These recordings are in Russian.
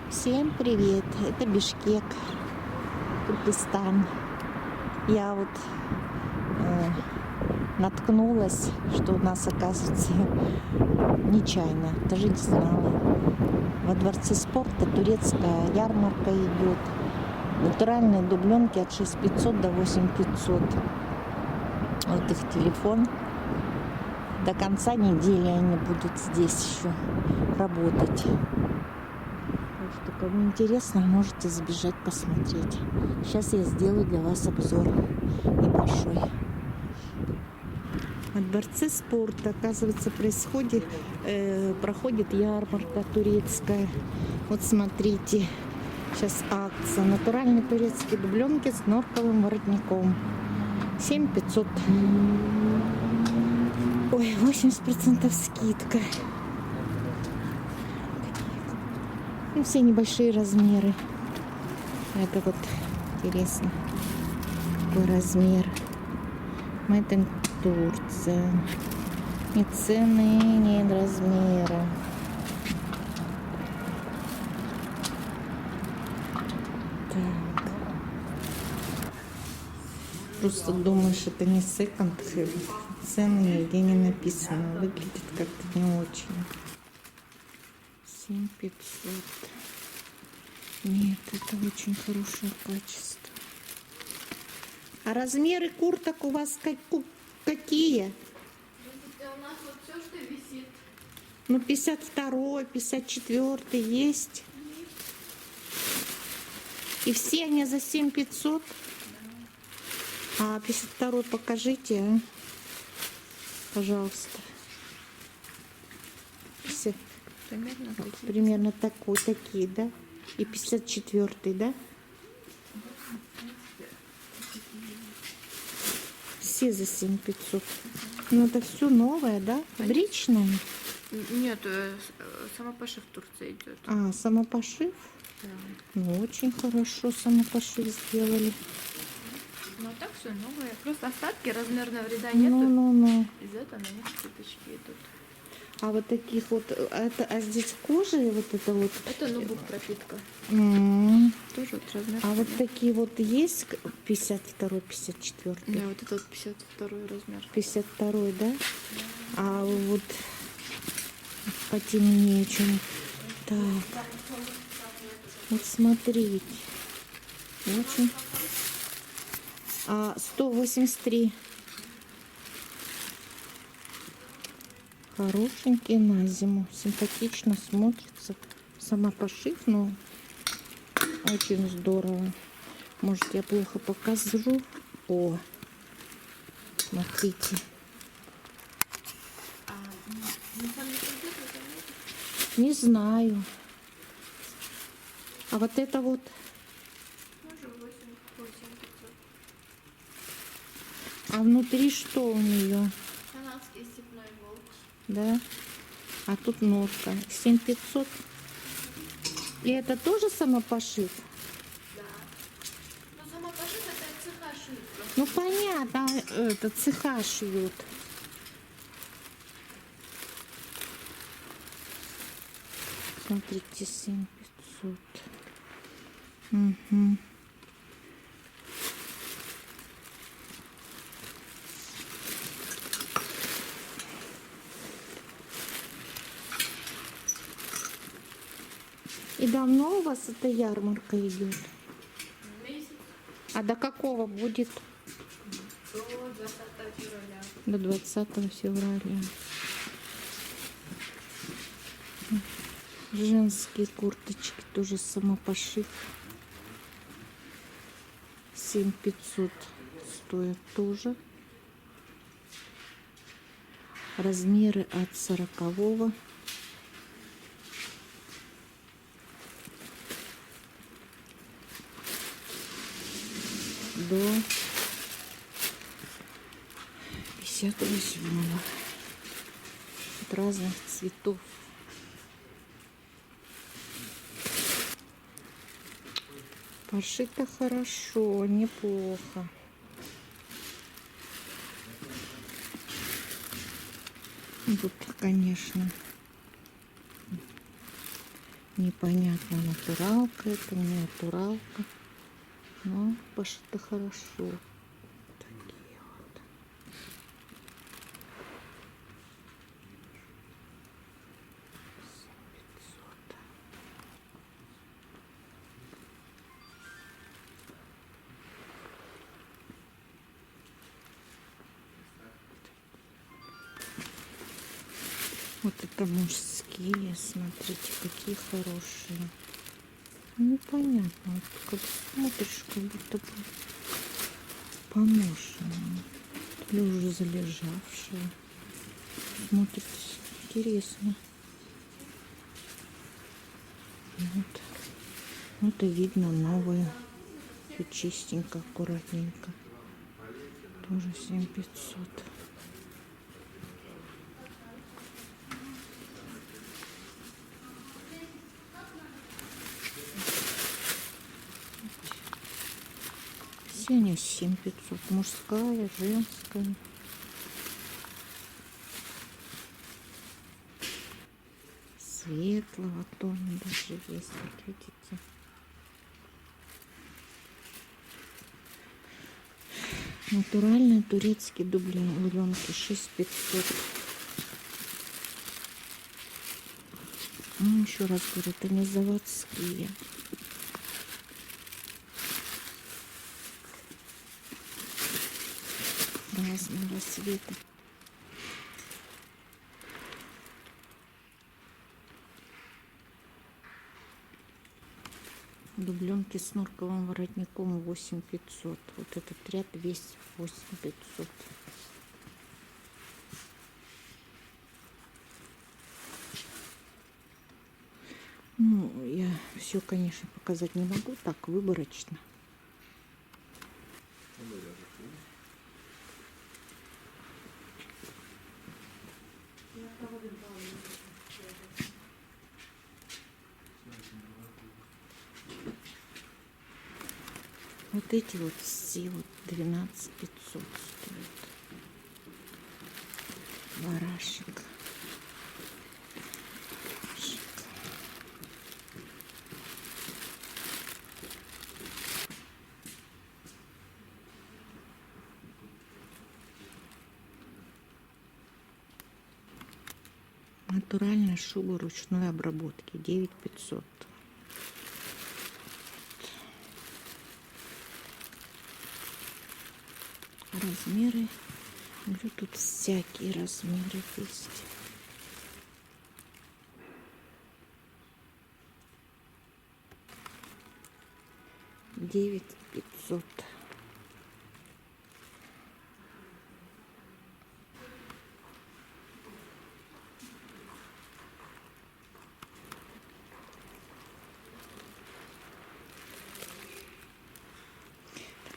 Всем привет! Это Бишкек, Туркестан. Я вот наткнулась, что у нас, оказывается, нечаянно, даже не знала. Во дворце спорта турецкая ярмарка идет. Натуральные дубленки от 6500 до 8500. Вот их телефон. До конца недели они будут здесь еще работать. Кому интересно, можете забежать посмотреть. Сейчас я сделаю для вас обзор небольшой. Во дворце спорта, оказывается, проходит ярмарка турецкая. Вот смотрите, сейчас акция. Натуральные турецкие дубленки с норковым воротником. 7500. Ой, 80% скидка. Ну, все небольшие размеры. Это вот интересно. Какой размер. Made in Турция. Ни цены, ни размера. Так. Просто думаешь, это не секонд. Цены нигде не написано. Выглядит как-то не очень. 7500. Нет, это очень хорошее качество. А размеры курток у вас какие? У нас вот все, что висит. Ну, 52, 54 есть. И все они за 7500. А 52 покажите, а? Пожалуйста. Примерно такие, да? И 54, да? Все за 7500. Ну, это все новое, да? Брючное? Нет, самопошив в Турции идет. А, самопошив? Да. Ну, очень хорошо самопошив сделали. Ну, так все новое. Просто остатки, размерного ряда нету. Ну. Из-за этого на них цветочки идут. А вот таких вот, а здесь кожа и вот это вот? Это ноутбук пропитка. Тоже вот размер. А вот такие вот есть 52, 54? Да, вот это вот 52 размер. 52, да? А вот потемнее чем. Так. Вот смотрите. Очень. 183. Хорошенький на зиму. Симпатично смотрится. Самопошив, но очень здорово. Может, я плохо покажу. О, смотрите. Не знаю. А вот это вот. А внутри что у нее? Канадский степной волк. Да. А тут норка. 7500. И это тоже самопошив? Да. Ну, самопошив это цеха шьют. Ну понятно, это цеха шьют. Смотрите, 7500. Угу. И давно у вас эта ярмарка идет? Месяц А до какого будет? до 20 февраля. До 20 февраля. Женские курточки тоже самопошив. 7500 стоят тоже. Размеры от 40 до 58 от разных цветов. Пошито хорошо, неплохо. Тут, конечно, Непонятно, натуралка это, не натуралка. Но пошито хорошо. Такие вот. $500. Вот это мужские, смотрите, какие хорошие. Непонятно, вот как смотришь, как будто бы поношенные. Или уже залежавшие. Смотрится интересно. Вот. Это видно новые. Все чистенько, аккуратненько. Тоже 7500. Все они 7500. Мужская, женская. Светлого тона даже есть, вот видите. Натуральные турецкие дубленки 6500. Ну, еще раз говорю, это не заводские. Разного цвета. Дубленки с норковым воротником 8500. Вот этот ряд весь 8500. Ну, я все, конечно, показать не могу, так выборочно. Вот эти вот все вот 12500 стоят. Барашек. Натуральная шуба ручной обработки 9500. Размеры. Говорю, тут всякие размеры есть. $9500.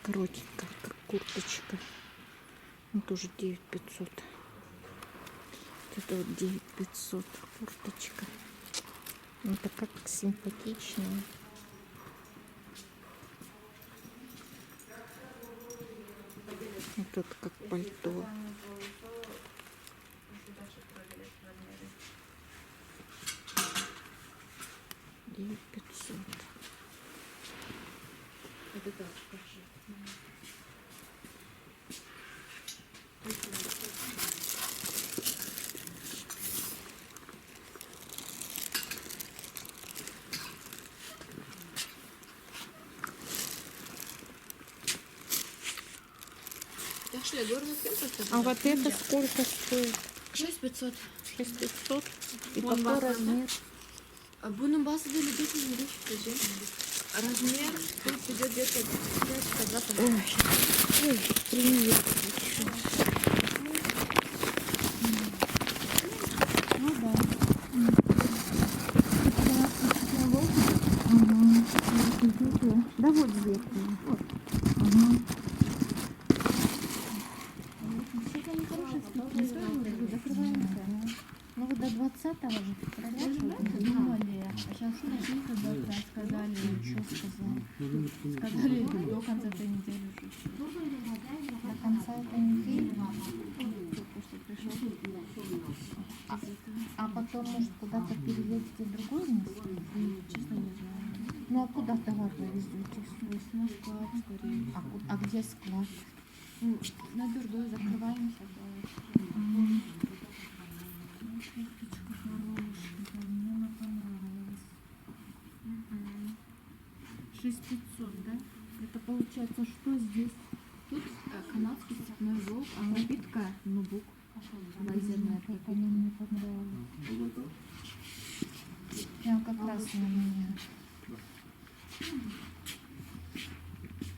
Коротенькая, как курточка. Ну, тоже 9500. Это вот 9500 курточка. Ну, так как симпатичная. Вот тут как пальто. $9500. Это так, покажи. А вот это сколько стоит? 6500. 6500. И Вон какой база, размер? Bunun bazı böyle bir şey. Размер тут идет где-то 5 квадратов. Ой, привет. Ну да. Да вот зеркало. Вот. Ну вы до 20-го же Думали, а сейчас когда сказали, что сказали. Сказали до конца этой недели уже. до конца этой недели. А потом, может, куда-то переедете в другое место? Ну а куда товар вы везете? На склад скорее. А где склад? Ну, на Дурдой закрываемся. Курточка хорошая, мне она понравилась. 6500, да? Это получается, что здесь? Тут канадский цветной волк, а напитка нубук. Лазерная Как она мне понравилась. Прям как раз на меня.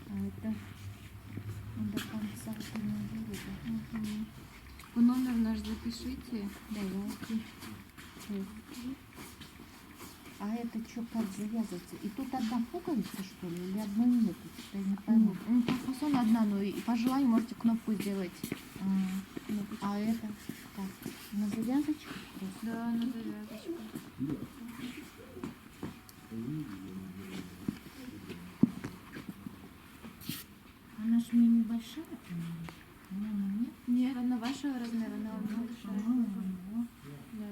А это до конца не видно. Вы номер наш запишите. Давайте. А это что, как завязывается? И тут одна пуговица, что ли, или одной нету? Что я не пойму. Ну, по фасону одна, но и по желанию можете кнопку сделать. А это как? На завязочку просто? Да, на завязочку. Она ж мне небольшая, по-моему. По-моему, нет. Нет, она вашего размера, она большая. Вот. Да.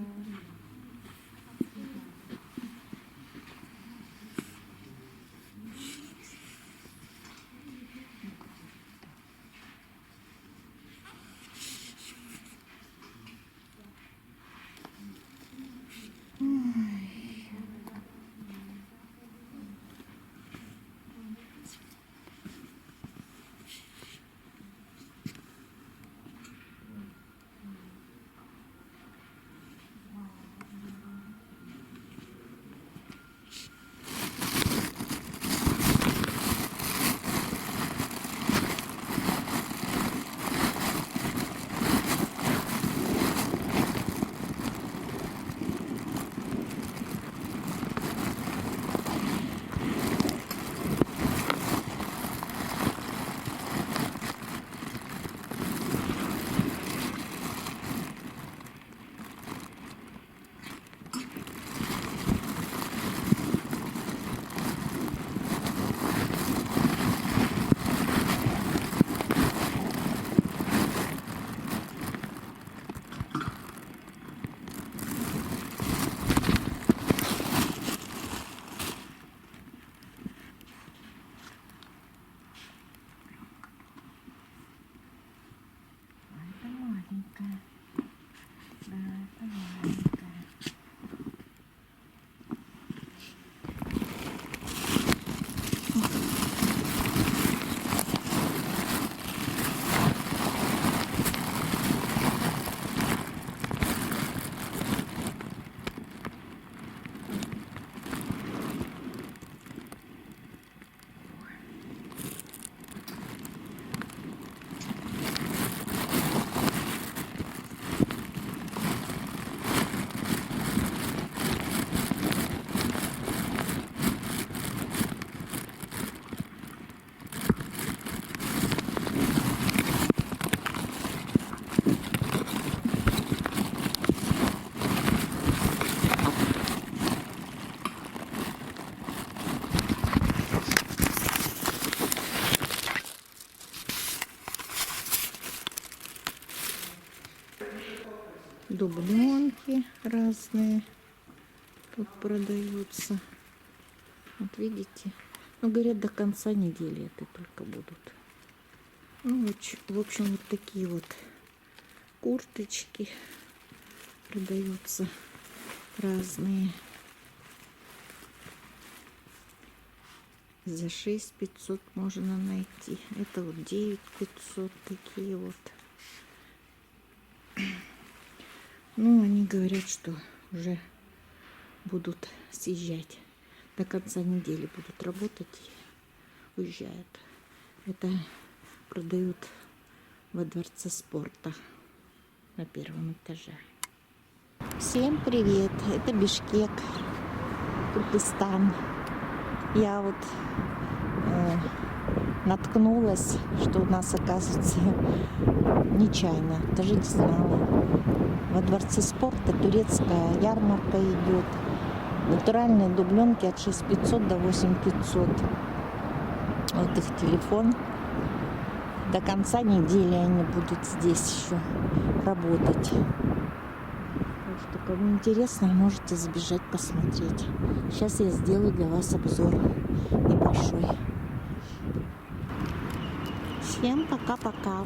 Это маленькая. Да, это маленькая. Дубленки разные тут продаются. Вот видите. Ну, говорят, до конца недели это только будут. Ну, в общем, вот такие вот курточки продаются разные. За 6500 можно найти. Это вот 9500 такие вот. Ну, они говорят, что уже будут съезжать. До конца недели будут работать и уезжают. Это продают во Дворце спорта на первом этаже. Всем привет! Это Бишкек, Кыргызстан. Я вот наткнулась, что у нас, оказывается, нечаянно, даже не знала. Во Дворце спорта турецкая ярмарка идет. Натуральные дубленки от 6500 до 8500. Вот их телефон. До конца недели они будут здесь еще работать. Так что Кому интересно, можете забежать посмотреть. Сейчас я сделаю для вас обзор небольшой. Всем пока-пока.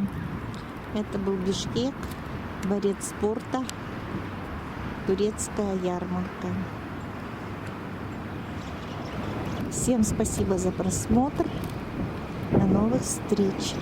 Это был Бишкек, дворец спорта, турецкая ярмарка. Всем спасибо за просмотр. До новых встреч.